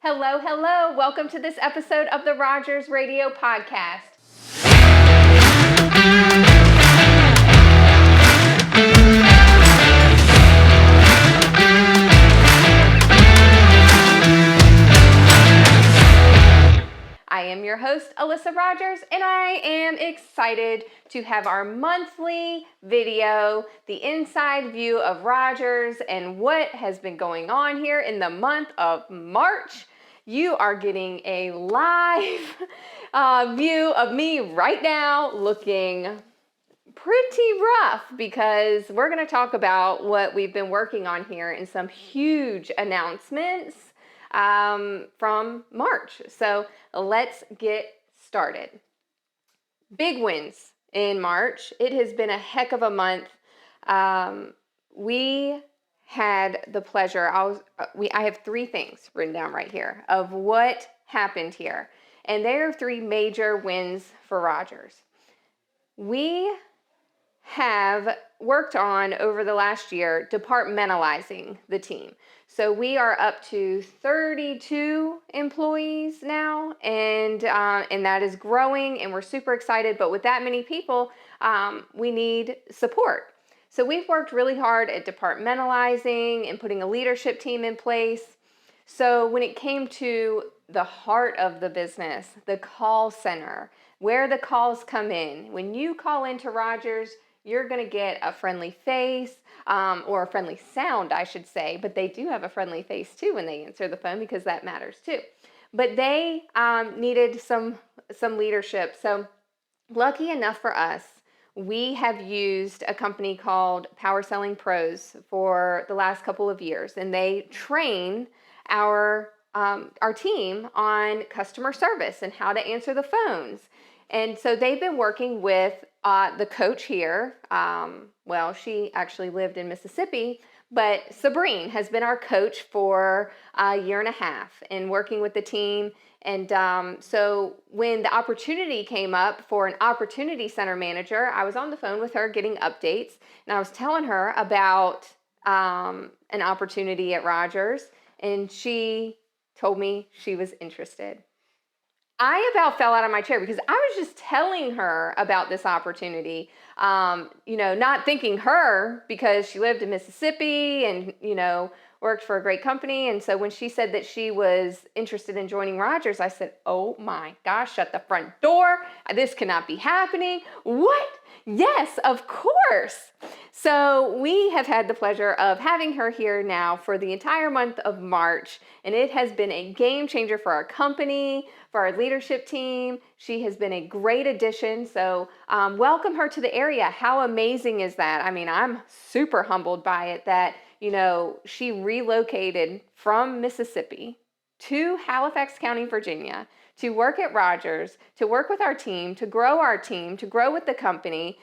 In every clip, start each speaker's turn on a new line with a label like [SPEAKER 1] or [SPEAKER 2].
[SPEAKER 1] Hello, hello. Welcome to this episode of the Rogers Radio Podcast. I am your host, Alyssa Rogers, and I am excited to have our monthly video, the inside view of Rogers and what has been going on here in the month of March. You are getting a live view of me right now looking pretty rough because we're going to talk about what we've been working on here and some huge announcements from March. So let's get started. Big wins in March. It has been a heck of a month. We had the pleasure, I have three things written down right here of what happened here. And there are three major wins for Rogers. We have worked on over the last year departmentalizing the team. So we are up to 32 employees now, and that is growing, and we're super excited. But with that many people, we need support. So we've worked really hard at departmentalizing and putting a leadership team in place. So when it came to the heart of the business, the call center, where the calls come in, when you call into Rogers, you're going to get a friendly face or a friendly sound, I should say. But they do have a friendly face too when they answer the phone because that matters too. But they needed some leadership. So lucky enough for us, we have used a company called Power Selling Pros for the last couple of years, and they train our team on customer service and how to answer the phones. And so they've been working with the coach here. She actually lived in Mississippi, but Sabrine has been our coach for a year and a half and working with the team. And so when the opportunity came up for an opportunity center manager, I was on the phone with her getting updates, and I was telling her about an opportunity at Rogers, and she told me she was interested. I about fell out of my chair because I was just telling her about this opportunity, not thinking her because she lived in Mississippi and, worked for a great company. And so when she said that she was interested in joining Rogers, I said, oh my gosh, shut the front door. This cannot be happening. What? Yes, of course. So we have had the pleasure of having her here now for the entire month of March, and it has been a game changer for our company, for our leadership team. She has been a great addition. So welcome her to the area. How amazing is that? I mean, I'm super humbled by it that, she relocated from Mississippi to Halifax County, Virginia, to work at Rogers, to work with our team, to grow with the company.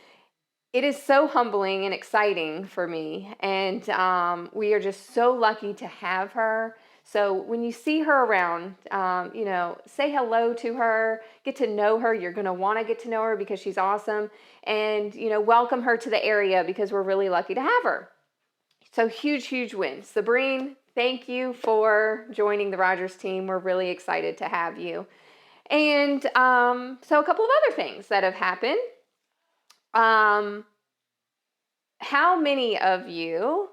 [SPEAKER 1] It is so humbling and exciting for me. And we are just so lucky to have her. So when you see her around, say hello to her, get to know her. You're going to want to get to know her because she's awesome. And, welcome her to the area because we're really lucky to have her. So huge, huge win. Sabrine, thank you for joining the Rogers team. We're really excited to have you. And so a couple of other things that have happened. How many of you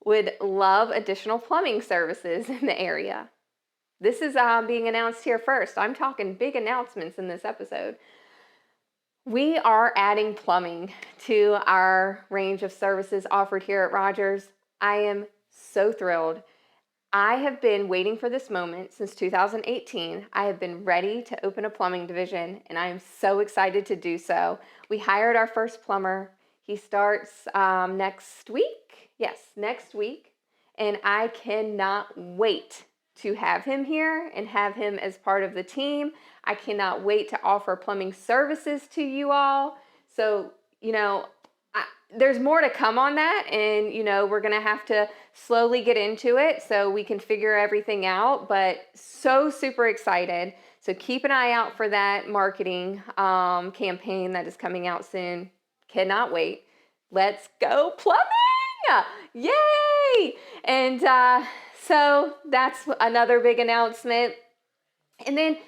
[SPEAKER 1] would love additional plumbing services in the area? This is being announced here first. I'm talking big announcements in this episode. We are adding plumbing to our range of services offered here at Rogers. I am so thrilled. I have been waiting for this moment since 2018. I have been ready to open a plumbing division, and I am so excited to do so. We hired our first plumber. He starts next week. Yes, next week. And I cannot wait to have him here and have him as part of the team. I cannot wait to offer plumbing services to you all. So, there's more to come on that, and, we're going to have to slowly get into it so we can figure everything out, but so super excited. So keep an eye out for that marketing campaign that is coming out soon. Cannot wait. Let's go plumbing! Yay! And So that's another big announcement. And then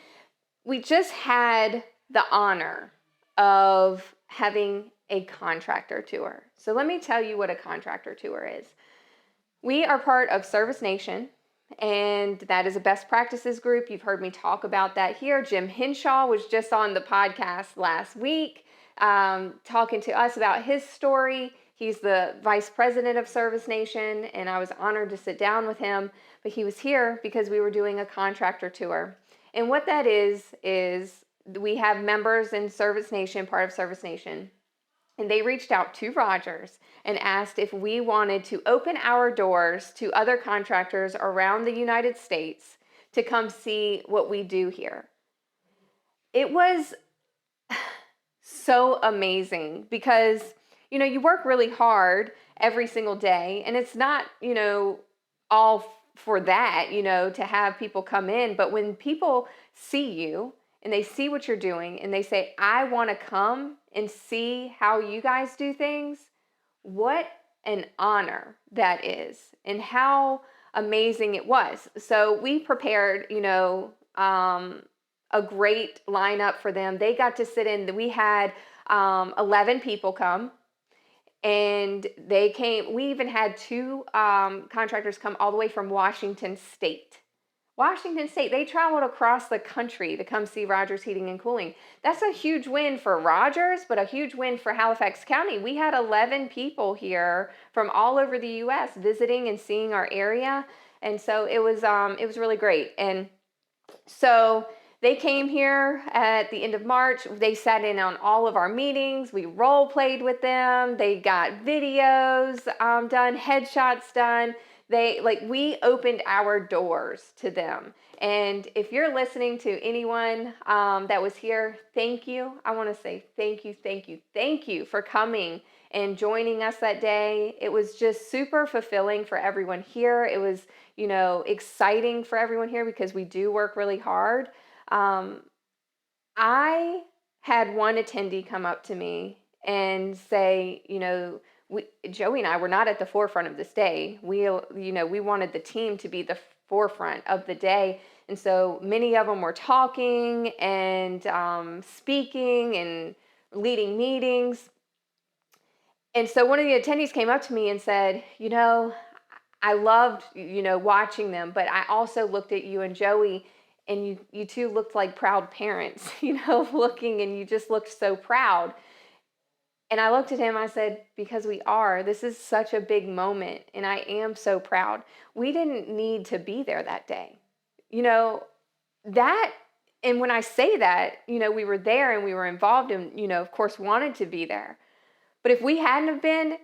[SPEAKER 1] we just had the honor of having a contractor tour. So let me tell you what a contractor tour is. We are part of Service Nation, and that is a best practices group. You've heard me talk about that here. Jim Henshaw was just on the podcast last week talking to us about his story. He's the vice president of Service Nation, and I was honored to sit down with him. But he was here because we were doing a contractor tour. And what that is we have members in Service Nation, part of Service Nation, and they reached out to Rogers and asked if we wanted to open our doors to other contractors around the United States to come see what we do here. It was so amazing because, you work really hard every single day, and it's not, all for that, to have people come in. But when people see you and they see what you're doing and they say, I want to come and see how you guys do things, what an honor that is and how amazing it was. So we prepared, a great lineup for them. They got to sit in. We had 11 people come, and they came. We even had two contractors come all the way from Washington State. Washington State, they traveled across the country to come see Rogers Heating and Cooling. That's a huge win for Rogers, but a huge win for Halifax County. We had 11 people here from all over the U.S. visiting and seeing our area, and so it was really great. And so they came here at the end of March. They sat in on all of our meetings. We role played with them. They got videos done, headshots done. We opened our doors to them. And if you're listening to anyone that was here, thank you. I want to say thank you for coming and joining us that day. It was just super fulfilling for everyone here. It was, exciting for everyone here because we do work really hard. I had one attendee come up to me and say, Joey and I were not at the forefront of this day. We wanted the team to be the forefront of the day. And so many of them were talking and speaking and leading meetings. And so one of the attendees came up to me and said, I loved, watching them, but I also looked at you and Joey, and you two looked like proud parents, looking, and you just looked so proud. And I looked at him, I said, because we are. This is such a big moment, and I am so proud. We didn't need to be there that day. That, and when I say that, we were there and we were involved and, of course, wanted to be there. But if we hadn't have been,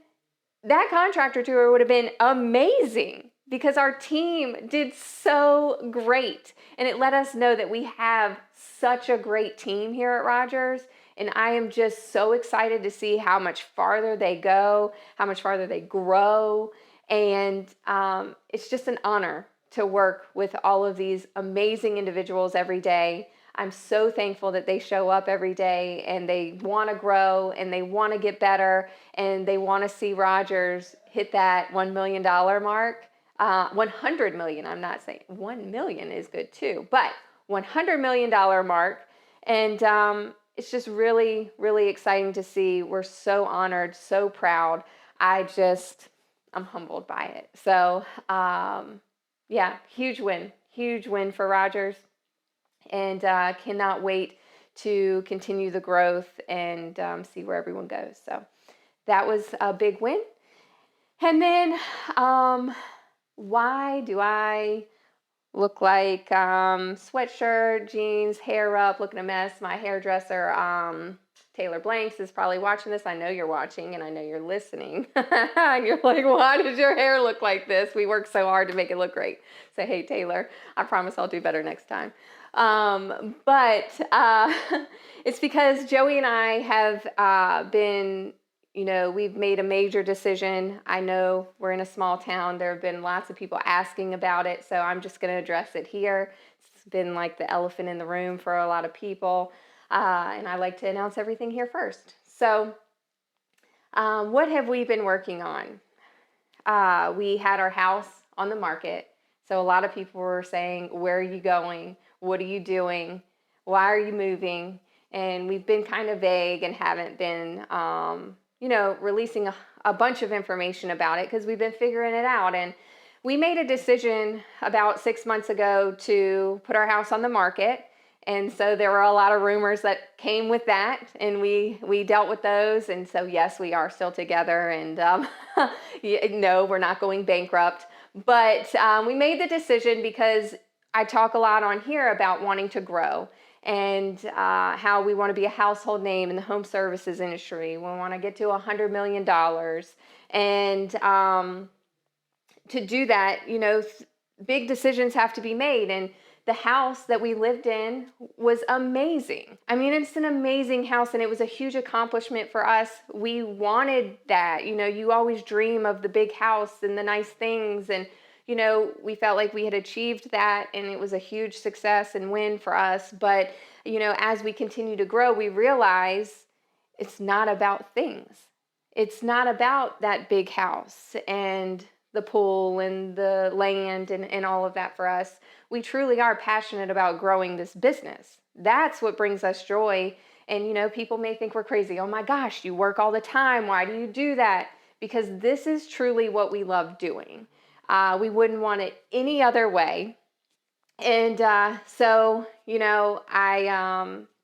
[SPEAKER 1] that contractor tour would have been amazing because our team did so great. And it let us know that we have such a great team here at Rogers. And I am just so excited to see how much farther they go, how much farther they grow. And it's just an honor to work with all of these amazing individuals every day. I'm so thankful that they show up every day and they want to grow and they want to get better and they want to see Rogers hit that $1 million mark. 100 million, I'm not saying 1 million is good too, but $100 million mark. And it's just really, really exciting to see. We're so honored, so proud. I'm humbled by it. So huge win for Rogers. And cannot wait to continue the growth and see where everyone goes. So that was a big win. And then why do I look like sweatshirt, jeans, hair up, looking a mess? My hairdresser, Taylor Blanks, is probably watching this. I know you're watching and I know you're listening. And you're like, why does your hair look like this? We work so hard to make it look great. Say, hey, Taylor, I promise I'll do better next time. But it's because Joey and I have been, we've made a major decision. I know we're in a small town. There have been lots of people asking about it, so I'm just going to address it here. It's been like the elephant in the room for a lot of people, and I like to announce everything here first. So what have we been working on? We had our house on the market So a lot of people were saying, where are you going? What are you doing? Why are you moving? And we've been kind of vague and haven't been, releasing a bunch of information about it because we've been figuring it out. And we made a decision about 6 months ago to put our house on the market. And so there were a lot of rumors that came with that, and we dealt with those. And so, yes, we are still together, and no, we're not going bankrupt. But we made the decision because I talk a lot on here about wanting to grow and how we want to be a household name in the home services industry. We want to get to $100 million. And to do that, big decisions have to be made. And the house that we lived in was amazing. I mean, it's an amazing house, and it was a huge accomplishment for us. We wanted that. You always dream of the big house and the nice things. And, we felt like we had achieved that, and it was a huge success and win for us. But, as we continue to grow, we realize it's not about things. It's not about that big house and the pool and the land and all of that for us. We truly are passionate about growing this business. That's what brings us joy. And, people may think we're crazy. Oh my gosh, you work all the time. Why do you do that? Because this is truly what we love doing. We wouldn't want it any other way. And so,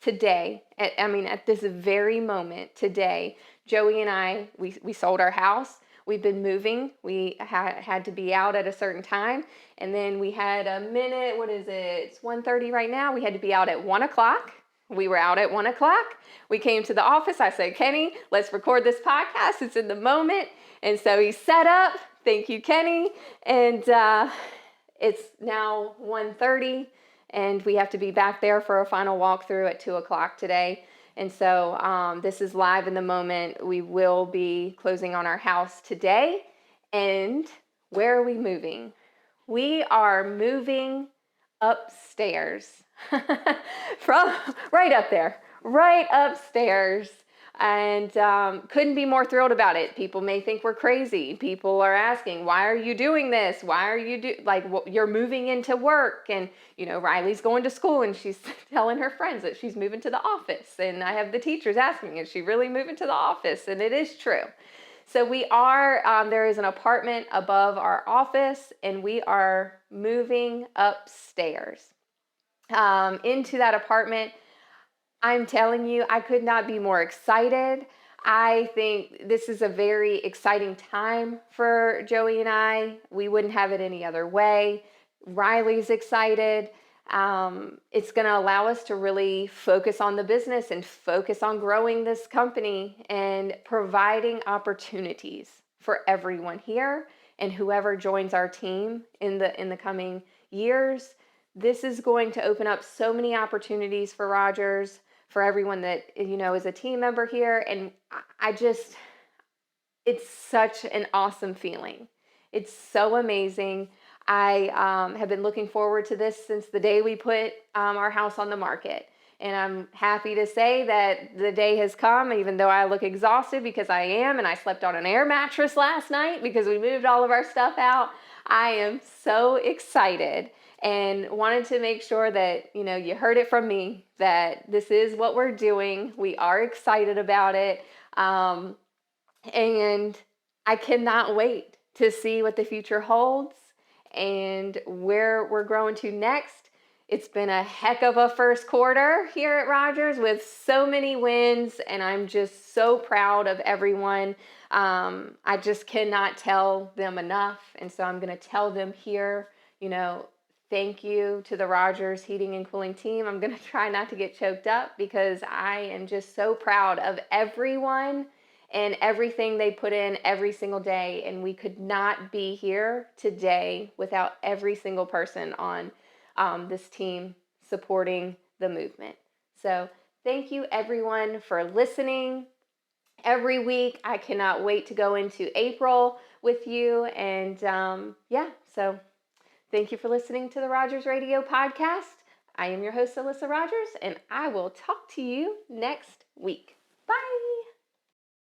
[SPEAKER 1] today, at this very moment today, Joey and I, we sold our house. We've been moving. We had to be out at a certain time. And then we had a minute. What is it? It's 1:30 right now. We had to be out at 1 o'clock. We were out at 1 o'clock. We came to the office. I said, Kenny, let's record this podcast. It's in the moment. And so he set up. Thank you, Kenny. And it's now 1:30. And we have to be back there for a final walkthrough at 2 o'clock today. And so this is live in the moment. We will be closing on our house today. And where are we moving? We are moving upstairs. From right up there, right upstairs. And couldn't be more thrilled about it. People may think we're crazy. People are asking, why are you doing this? Why are you you're moving into work? And, Riley's going to school and she's telling her friends that she's moving to the office. And I have the teachers asking, is she really moving to the office? And it is true. So we are, there is an apartment above our office, and we are moving upstairs into that apartment. I'm telling you, I could not be more excited. I think this is a very exciting time for Joey and I. We wouldn't have it any other way. Riley's excited. It's going to allow us to really focus on the business and focus on growing this company and providing opportunities for everyone here and whoever joins our team in the coming years. This is going to open up so many opportunities for Rogers, for everyone that, is a team member here. And it's such an awesome feeling. It's so amazing. I have been looking forward to this since the day we put our house on the market. And I'm happy to say that the day has come, even though I look exhausted because I am, and I slept on an air mattress last night because we moved all of our stuff out. I am so excited and wanted to make sure that, you heard it from me, that this is what we're doing. We are excited about it. And I cannot wait to see what the future holds and where we're growing to next. It's been a heck of a first quarter here at Rogers with so many wins, and I'm just so proud of everyone. I just cannot tell them enough, and so I'm going to tell them here, thank you to the Rogers Heating and Cooling team. I'm going to try not to get choked up because I am just so proud of everyone and everything they put in every single day. And we could not be here today without every single person on this team supporting the movement. So thank you everyone for listening every week. I cannot wait to go into April with you. And so thank you for listening to the Rogers Radio Podcast. I am your host, Alyssa Rogers, and I will talk to you next week. Bye.